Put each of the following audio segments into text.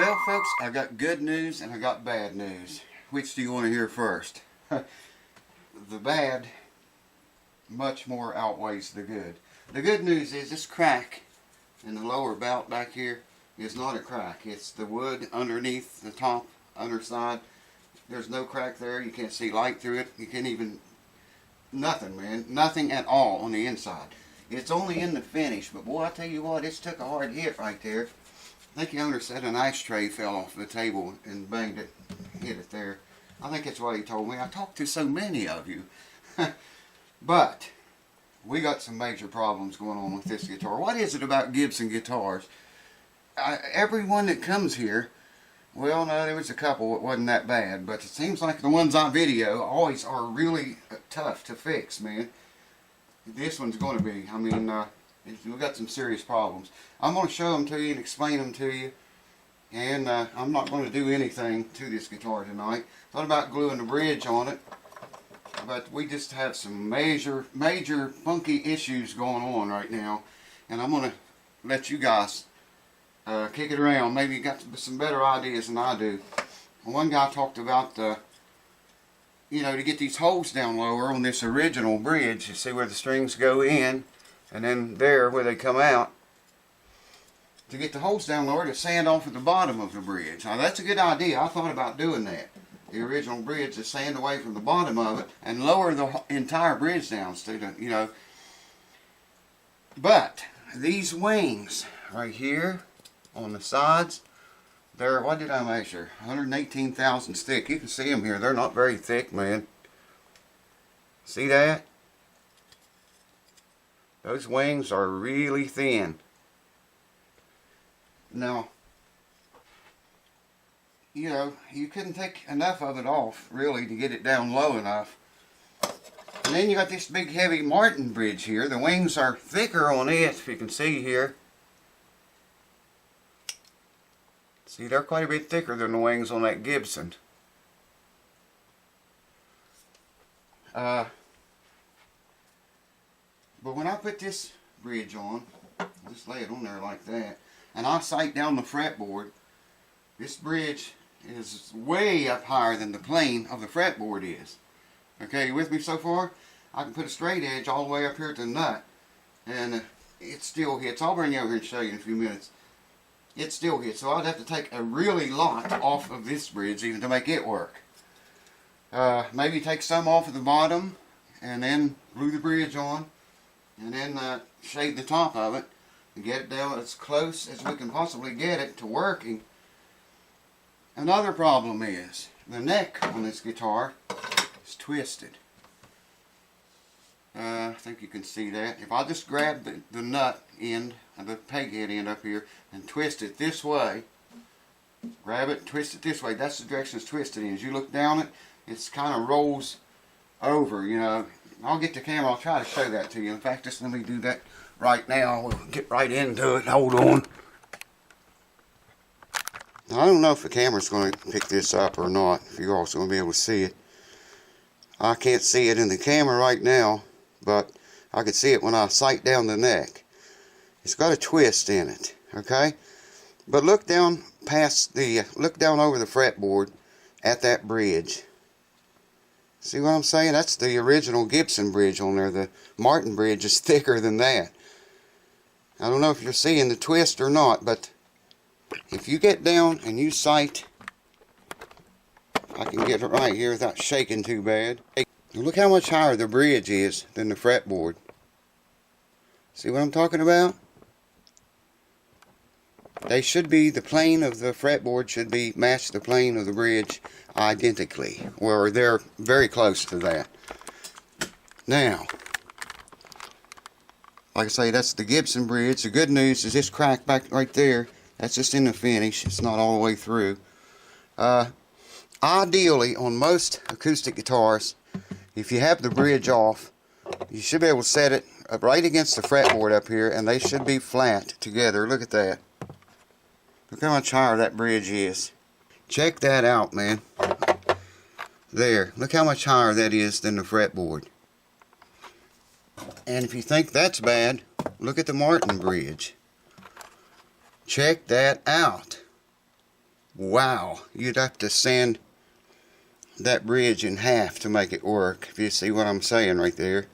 Well, folks, I got good news and I got bad news. Which do you want to hear first? The bad much more outweighs the good. The good news is this crack in the lower bout back here is not a crack. It's the wood underneath the top, underside. There's no crack there. You can't see light through it. You can't even, nothing, man. Nothing at all on the inside. It's only in the finish, but boy, I tell you what, it's took a hard hit right there. I think the owner said an ashtray fell off the table and banged it, hit it there. I think that's what he told me. I talked to so many of you. But we got some major problems going on with this guitar. What is it about Gibson guitars? Everyone that comes here, well, no, there was a couple that wasn't that bad, but it seems like the ones on video always are really tough to fix, man. This one's going to be. I mean, we've got some serious problems. I'm going to show them to you and explain them to you. And I'm not going to do anything to this guitar tonight. Thought about gluing the bridge on it. But we just have some major funky issues going on right now. And I'm going to let you guys kick it around. Maybe you got some better ideas than I do. One guy talked about you know, to get these holes down lower on this original bridge, you see where the strings go in, and then there where they come out, to get the holes down lower to sand off at the bottom of the bridge. Now that's a good idea. I thought about doing that. The original bridge, to sand away from the bottom of it and lower the entire bridge down, you know. But these wings right here on the sides, they're, what did I measure? 118 thousandths thick. You can see them here. They're not very thick, man. See that? Those wings are really thin. Now, you know, you couldn't take enough of it off, really, to get it down low enough. And then you got this big, heavy Martin bridge here. The wings are thicker on it, if you can see here. See, they're quite a bit thicker than the wings on that Gibson. But when I put this bridge on, I'll just lay it on there like that, and I sight down the fretboard, this bridge is way up higher than the plane of the fretboard is. Okay, you with me so far? I can put a straight edge all the way up here to the nut, and it still hits. I'll bring you over here and show you in a few minutes. It still hits, so I'd have to take a really lot off of this bridge even to make it work. Maybe take some off at the bottom and then glue the bridge on, and then shave the top of it and get it down as close as we can possibly get it to working. Another problem is the neck on this guitar is twisted. I think you can see that. If I just grab the nut end, the peg head end up here, and twist it this way, grab it, twist it this way, that's the direction it's twisted in. As you look down it, it's kind of rolls over, you know. I'll get the camera, I'll try to show that to you. In fact, just let me do that right now. We'll get right into it. Hold on. Now, I don't know if the camera's going to pick this up or not, if you're also going to be able to see it. I can't see it in the camera right now, but I can see it when I sight down the neck. It's got a twist in it, okay? But look down past the, look down over the fretboard at that bridge. See what I'm saying? That's the original Gibson bridge on there. The Martin bridge is thicker than that. I don't know if you're seeing the twist or not, but if you get down and you sight, I can get it right here without shaking too bad. Look how much higher the bridge is than the fretboard. See what I'm talking about? They should be, the plane of the fretboard should be match the plane of the bridge identically, or they're very close to that. Now, like I say, that's the Gibson bridge. The good news is this crack back right there, that's just in the finish. It's not all the way through. Ideally, on most acoustic guitars, if you have the bridge off, you should be able to set it up right against the fretboard up here, and they should be flat together. Look at that. Look how much higher that bridge is. Check that out, man. There. Look how much higher that is than the fretboard. And if you think that's bad, look at the Martin bridge. Check that out. Wow, you'd have to sand that bridge in half to make it work, if you see what I'm saying right there.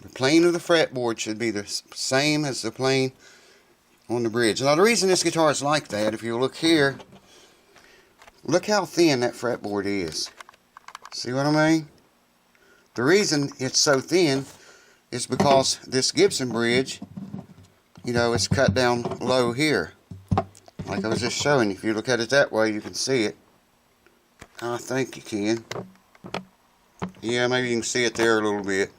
The plane of the fretboard should be the same as the plane on the bridge. Now the reason this guitar is like that, if you look here, look how thin that fretboard is. See what I mean? The reason it's so thin is because this Gibson bridge, you know, it's cut down low here. Like I was just showing you. If you look at it that way, you can see it. I think you can. Yeah, maybe you can see it there a little bit.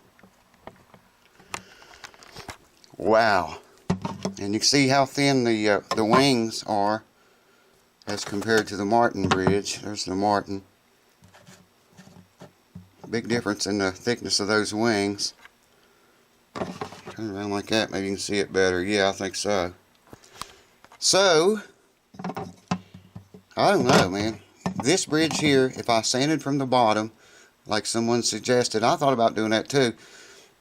Wow. And you can see how thin the wings are as compared to the Martin bridge. There's the Martin. Big difference in the thickness of those wings. Turn around like that, maybe you can see it better. Yeah, I think so. So, I don't know, man. This bridge here, if I sanded from the bottom, like someone suggested, I thought about doing that too.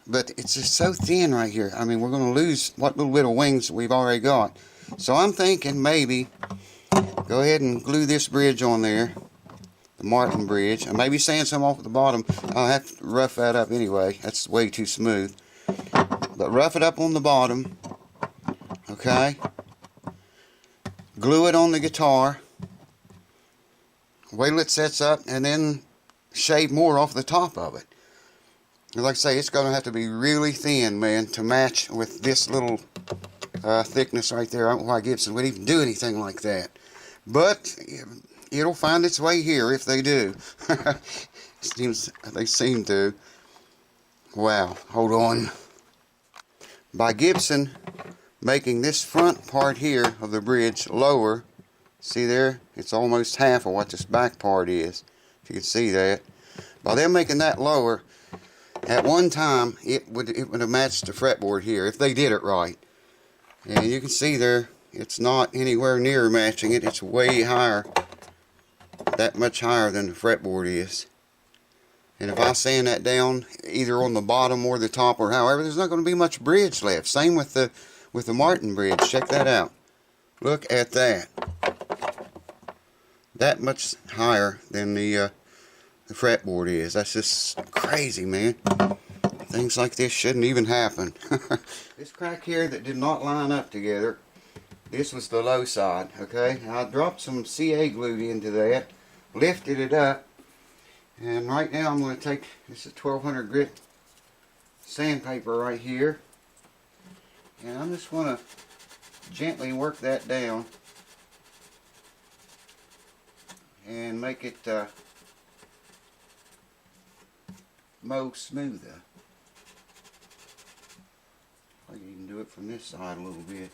But it's just so thin right here. I mean, we're going to lose what little bit of wings we've already got. So I'm thinking maybe go ahead and glue this bridge on there, the Martin bridge, and maybe sand some off at the bottom. I'll have to rough that up anyway. That's way too smooth. But rough it up on the bottom, okay? Glue it on the guitar. Wait till it sets up, and then shave more off the top of it. Like I say, it's going to have to be really thin, man, to match with this little thickness right there. I don't know why Gibson would even do anything like that. But it'll find its way here if they do. They seem to. Wow, hold on. By Gibson making this front part here of the bridge lower, see there? It's almost half of what this back part is. If you can see that. By them making that lower, at one time it would have matched the fretboard here if they did it right. And you can see there, it's not anywhere near matching it. It's way higher, that much higher than the fretboard is. And if I sand that down either on the bottom or the top or however, there's not going to be much bridge left. Same with the Martin bridge. Check that out. Look at that. That much higher than the fretboard is. That's just crazy, man. Things like this shouldn't even happen. This crack here that did not line up together, this was the low side, okay? I dropped some CA glue into that, lifted it up, and right now I'm going to take, this is 1200 grit sandpaper right here, and I'm just going to gently work that down and make it mow smoother. I can even do it from this side a little bit.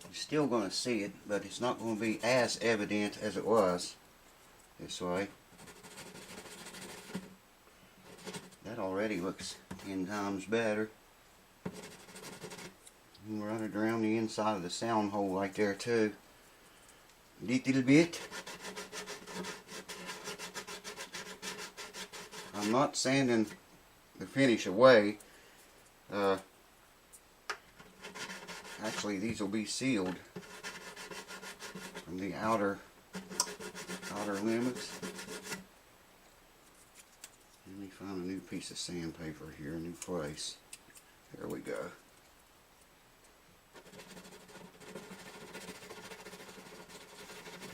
You're still going to see it, but it's not going to be as evident as it was this way. That already looks 10 times better. And run it around the inside of the sound hole right there too. Little bit. I'm not sanding the finish away. Actually, these will be sealed from the outer limits. Let me find a new piece of sandpaper here, a new place. There we go.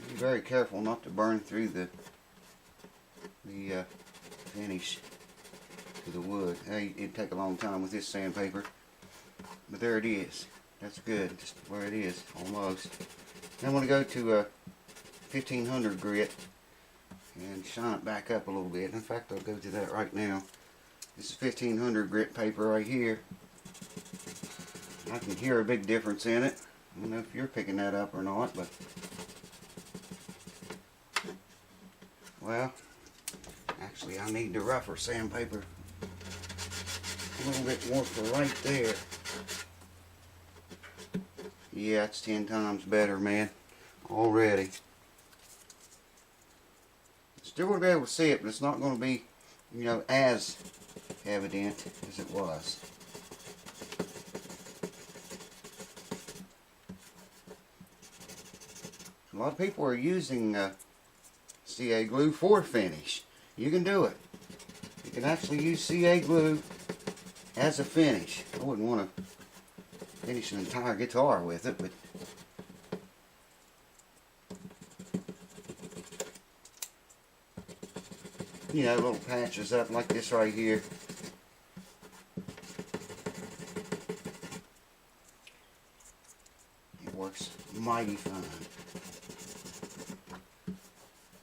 Be very careful not to burn through the finish to the wood. Hey, it'd take a long time with this sandpaper, but there it is. That's good, just where it is, almost. Then I'm going to go to 1500 grit and shine it back up a little bit. In fact, I'll go to that right now. This is 1500 grit paper right here. I can hear a big difference in it. I don't know if you're picking that up or not, but well, actually I need the rougher sandpaper a little bit more for right there. Yeah, it's 10 times better, man, already. Still going to be able to see it, but it's not going to be, you know, as evident as it was. A lot of people are using CA glue for finish. You can do it. You can actually use CA glue as a finish. I wouldn't want to finish an entire guitar with it, but you know, little patches up like this right here. It works mighty fine.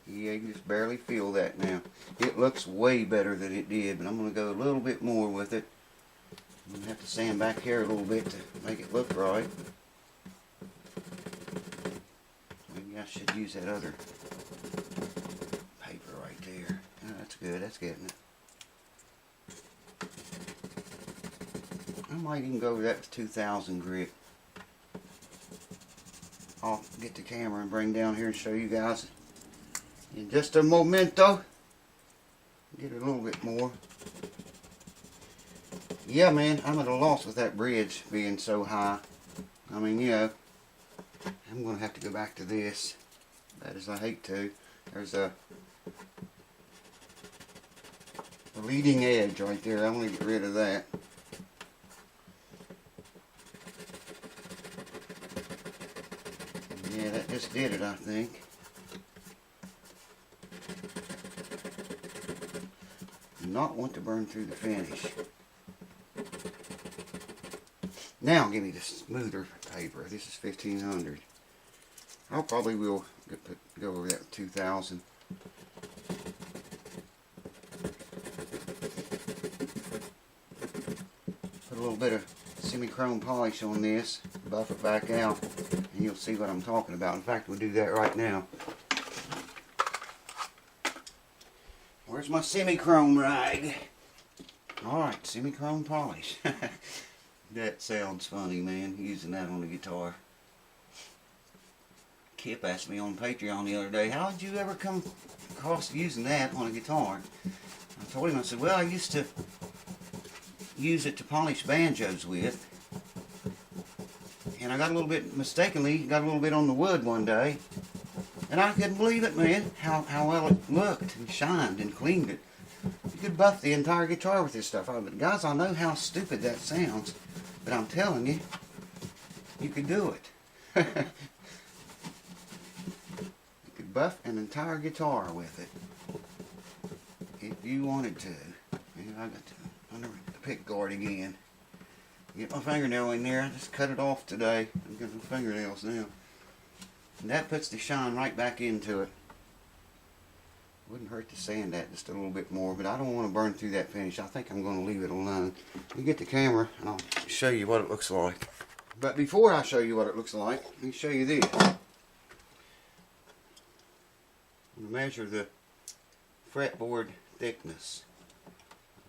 Yeah, you can just barely feel that now. It looks way better than it did, but I'm going to go a little bit more with it. I'm going to have to sand back here a little bit to make it look right. Maybe I should use that other paper right there. Oh, that's good, that's getting it. I might even go over that with 2000 grit. I'll get the camera and bring down here and show you guys in just a momento. Get it a little bit more. Yeah, man, I'm at a loss with that bridge being so high. I mean, you know, I'm going to have to go back to this. Bad as I hate to. There's a leading edge right there. I'm going to get rid of that. Yeah, that just did it, I think. Do not want to burn through the finish. Now give me the smoother paper. This is 1500. I probably will go over that with 2000. Put a little bit of semi-chrome polish on this, buff it back out, and you'll see what I'm talking about. In fact, we'll do that right now. Where's my semi-chrome rag? Alright, semi-chrome polish. That sounds funny, man, using that on the guitar. Kip asked me on Patreon the other day, how did you ever come across using that on a guitar? I told him, I said, well, I used to use it to polish banjos with. And I got a little bit, mistakenly, got a little bit on the wood one day. And I couldn't believe it, man, how well it looked and shined and cleaned it. You could buff the entire guitar with this stuff. But guys, I know how stupid that sounds, but I'm telling you, you could do it. You could buff an entire guitar with it if you wanted to. And I got to under the pick guard again. Get my fingernail in there. I just cut it off today. I'm getting some fingernails now. And that puts the shine right back into it. Wouldn't hurt to sand that just a little bit more, but I don't want to burn through that finish. I think I'm going to leave it alone. You get the camera and I'll show you what it looks like. But before I show you what it looks like, let me show you this. I'm going to measure the fretboard thickness.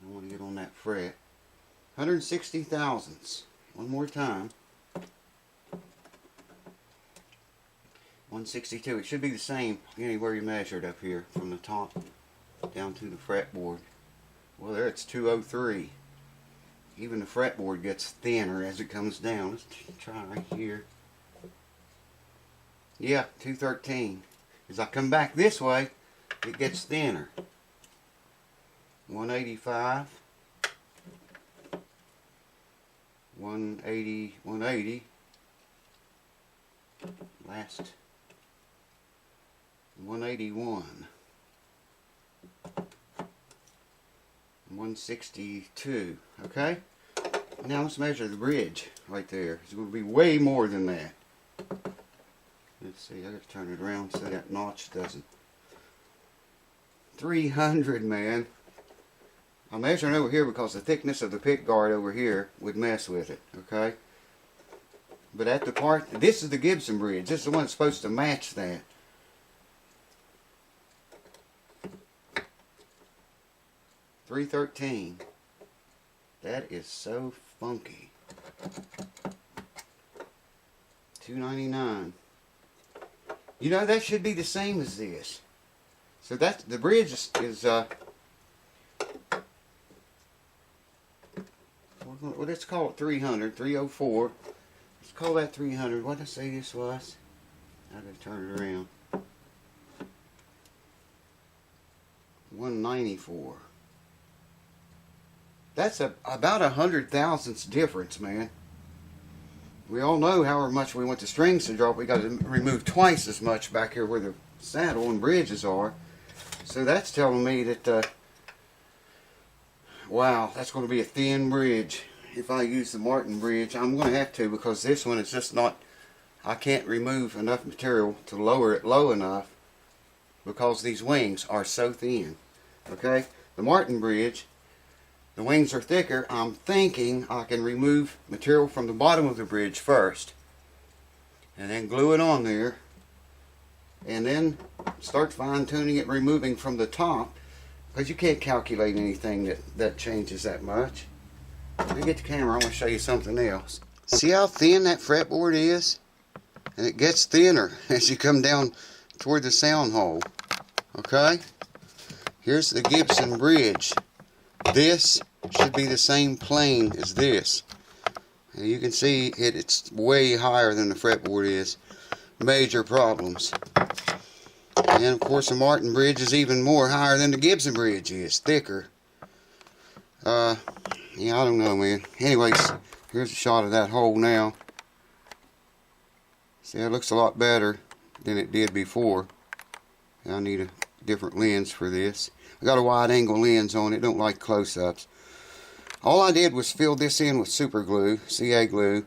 I want to get on that fret. 160 thousandths. One more time. 162. It should be the same anywhere you measured up here from the top down to the fretboard. Well, there it's 203. Even the fretboard gets thinner as it comes down. Let's try right here. Yeah, 213. As I come back this way, it gets thinner. 185. 180. 180. Last 181, 162, okay? Now let's measure the bridge right there. It's going to be way more than that. Let's see, I got to turn it around so that notch doesn't. 300, man. I'm measuring over here because the thickness of the pick guard over here would mess with it, okay? But at the part, this is the Gibson bridge. This is the one that's supposed to match that. $313. That is so funky. $299. You know, that should be the same as this. So that's the bridge is well, let's call it 300, 304. Let's call that 300. What did I say this was? I gotta turn it around. 194. That's about 100 thousandths difference, man. We all know however much we want the strings to drop, we got to remove twice as much back here where the saddle and bridges are. So that's telling me that, wow, that's going to be a thin bridge. If I use the Martin bridge, I'm going to have to, because this one is just not, I can't remove enough material to lower it low enough because these wings are so thin. Okay, the Martin bridge, the wings are thicker. I'm thinking I can remove material from the bottom of the bridge first and then glue it on there and then start fine-tuning it, removing from the top, because you can't calculate anything that changes that much. Let me get the camera. I want to show you something else. See how thin that fretboard is? And it gets thinner as you come down toward the sound hole. Okay? Here's the Gibson bridge. This should be the same plane as this. And you can see it's way higher than the fretboard is. Major problems. And of course the Martin bridge is even more higher than the Gibson bridge is. Thicker. Yeah, I don't know, man. Anyways, here's a shot of that hole now. See, it looks a lot better than it did before. I need a different lens for this. I got a wide angle lens on it, don't like close-ups. All I did was fill this in with super glue, CA glue,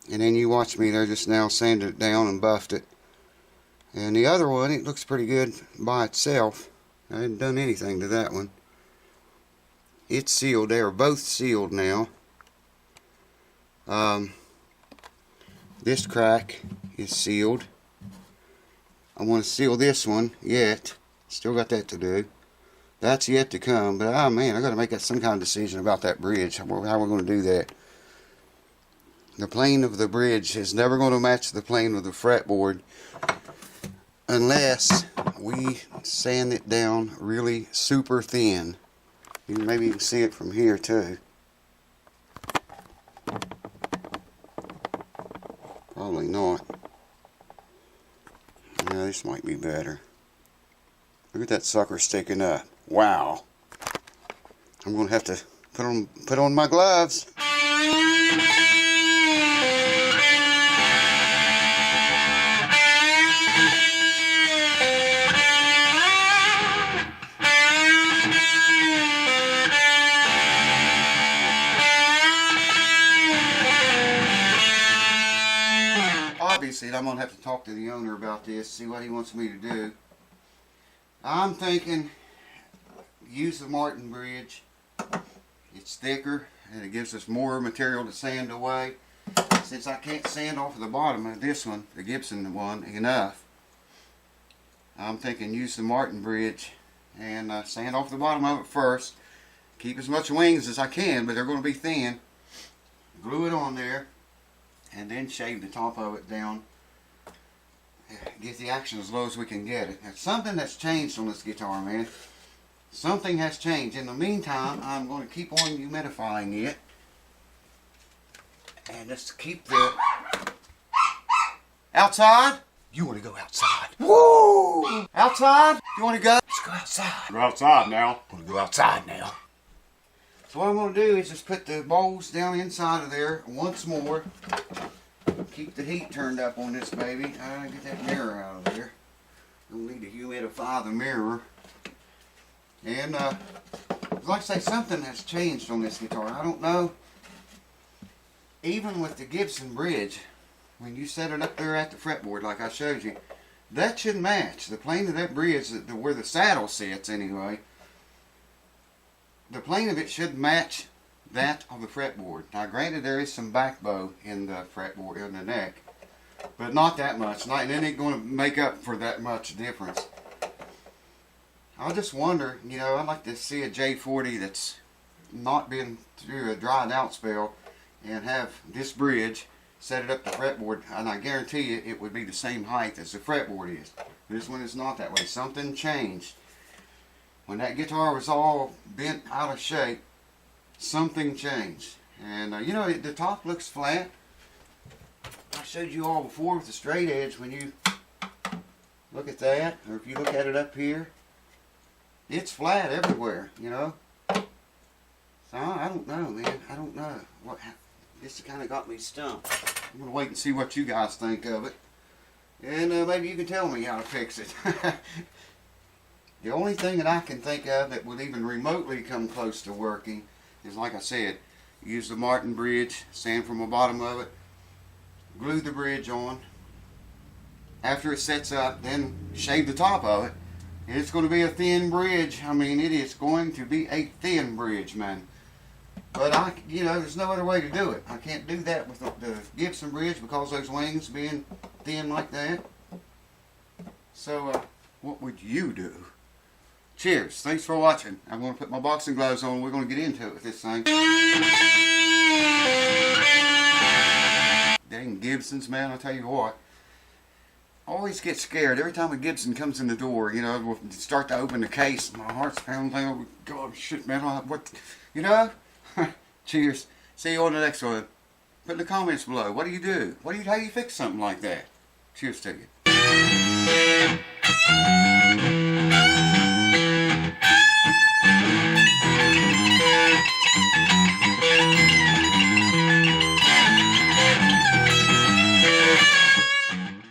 and then you watch me there just now sanded it down and buffed it. And the other one, it looks pretty good by itself. I hadn't done anything to that one. It's sealed. They are both sealed now. This crack is sealed. I want to seal this one yet. Still got that to do. That's yet to come, but oh man, I got to make some kind of decision about that bridge. How we're going to do that. The plane of the bridge is never going to match the plane of the fretboard unless we sand it down really super thin. Maybe you can see it from here too. Probably not. Yeah, this might be better. Look at that sucker sticking up. Wow. I'm going to have to put on my gloves. Obviously, I'm going to have to talk to the owner about this, see what he wants me to do. I'm thinking use the Martin bridge. It's thicker and it gives us more material to sand away. Since I can't sand off the bottom of this one, the Gibson one, enough, I'm thinking use the Martin bridge and sand off the bottom of it first. Keep as much wings as I can, but they're going to be thin. Glue it on there and then shave the top of it down. Get the action as low as we can get it. Now, something that's changed on this guitar, man. Something has changed. In the meantime, I'm going to keep on humidifying it. And just keep the... Outside? You want to go outside? Woo! Outside? You want to go? Let's go outside. Go outside now. I'm going to go outside now. So what I'm going to do is just put the bowls down inside of there once more. Keep the heat turned up on this baby. I gotta get that mirror out of there. Don't need to humidify the mirror. And like I say, something has changed on this guitar. I don't know. Even with the Gibson bridge, when you set it up there at the fretboard like I showed you, that should match. The plane of that bridge, where the saddle sits anyway, the plane of it should match that of the fretboard. Now granted, there is some back bow in the fretboard, in the neck, but not that much. And it ain't going to make up for that much difference. I just wonder, you know, I'd like to see a J40 that's not been through a dried out spell and have this bridge, set it up the fretboard, and I guarantee you it would be the same height as the fretboard is. This one is not that way. Something changed. When that guitar was all bent out of shape, something changed. And you know, the top looks flat. I showed you all before with the straight edge. When you Look at that. Or if you look at it up here, it's flat everywhere, you know. So I don't know, man. I don't know. This kind of got me stumped. I'm going to wait and see what you guys think of it. And maybe you can tell me how to fix it. The only thing that I can think of that would even remotely come close to working is, like I said, use the Martin bridge, sand from the bottom of it, glue the bridge on. After it sets up, then shave the top of it. It's going to be a thin bridge. I mean, it is going to be a thin bridge, man. But you know, there's no other way to do it. I can't do that with the Gibson bridge because those wings being thin like that. So, what would you do? Cheers. Thanks for watching. I'm going to put my boxing gloves on. We're going to get into it with this thing. Dang Gibsons, man. I'll tell you what. I always get scared every time a Gibson comes in the door. You know, we'll start to open the case. My heart's pounding. Oh, God, shit, man. What? You know? Cheers. See you on the next one. Put in the comments below. What do you do? How do you fix something like that? Cheers to you.